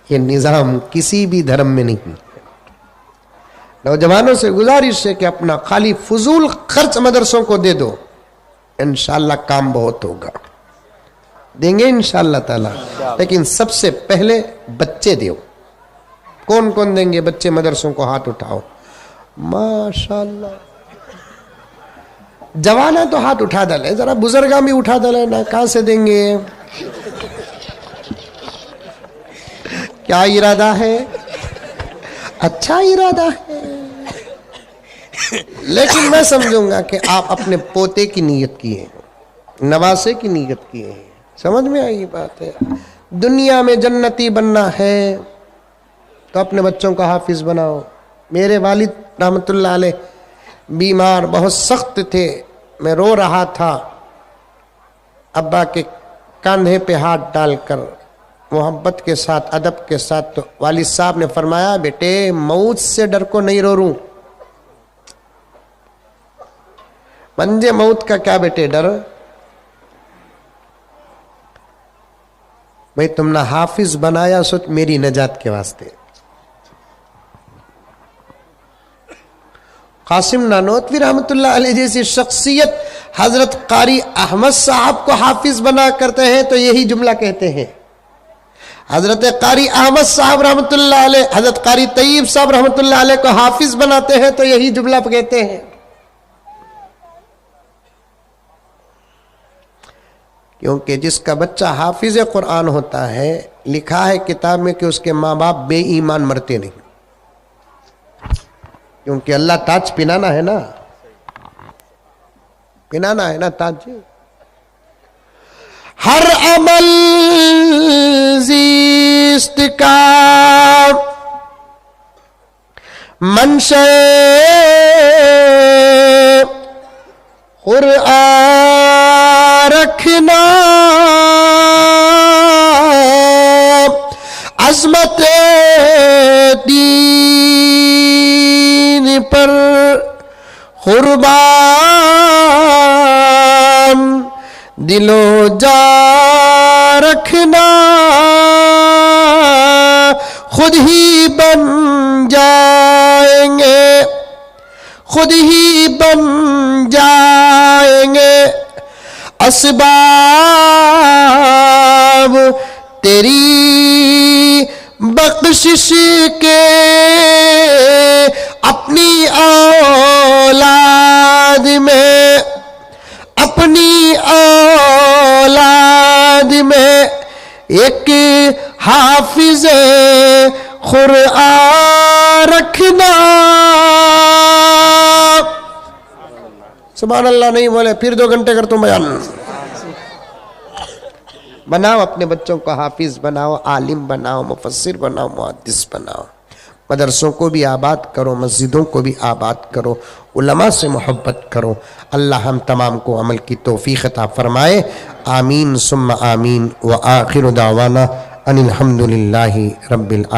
یہ نظام کسی بھی دھرم میں نہیں. نوجوانوں سے گزارش ہے کہ اپنا خالی فضول خرچ مدرسوں کو دے دو، انشاءاللہ کام بہت ہوگا. دیں گے انشاءاللہ تعالی، لیکن سب سے پہلے بچے دیو. کون کون دیں گے بچے مدرسوں کو؟ ہاتھ اٹھاؤ. ماشاءاللہ. جوانا تو ہاتھ اٹھا ڈالے، ذرا بزرگاں بھی اٹھا ڈالے نا. کہاں سے دیں گے؟ کیا ارادہ ہے؟ اچھا ارادہ ہے، لیکن میں سمجھوں گا کہ آپ اپنے پوتے کی نیت کیے، نواسے کی نیت کیے. سمجھ میں آئی بات ہے؟ دنیا میں جنتی بننا ہے تو اپنے بچوں کا حافظ بناؤ. میرے والد رحمت اللہ علیہ بیمار بہت سخت تھے، میں رو رہا تھا، ابا کے کاندھے پہ ہاتھ ڈال کر محبت کے ساتھ ادب کے ساتھ، تو والد صاحب نے فرمایا بیٹے موت سے ڈر کو نہیں رو. منجے موت کا کیا بیٹے ڈر؟ بھئی تم نے حافظ بنایا سو میری نجات کے واسطے. قاسم نانوتوی رحمت اللہ علیہ جیسی شخصیت حضرت قاری احمد صاحب کو حافظ بنا کرتے ہیں تو یہی جملہ کہتے ہیں. حضرت قاری احمد صاحب رحمت اللہ علیہ، حضرت قاری طیب صاحب رحمت اللہ علیہ کو حافظ بناتے ہیں تو یہی جملہ کہتے ہیں. کیونکہ جس کا بچہ حافظ قرآن ہوتا ہے، لکھا ہے کتاب میں کہ اس کے ماں باپ بے ایمان مرتے نہیں. کیونکہ اللہ تاج پہنانا ہے نا، پہنانا ہے نا تاج. ہر عمل زیست کا منشأ قرآن رکھنا، عظمت دین پر قربان دل و جا رکھنا، خود ہی بن جائیں گے، خود ہی بن جائیں گے اسباب تیری بخشش کے. اپنی اولاد میں، اپنی اولاد میں ایک حافظ قرآن رکھنا. سبحان اللہ نہیں بولے پھر 2 گھنٹے کر تم بیان. بناؤ اپنے بچوں کو حافظ بناؤ، عالم بناؤ، مفسر بناؤ، محدث بناؤ. مدرسوں کو بھی آباد کرو، مسجدوں کو بھی آباد کرو، علماء سے محبت کرو. اللہ ہم تمام کو عمل کی توفیق عطا فرمائے. آمین ثم آمین. وآخر دعوانا ان الحمد للہ رب العالمین.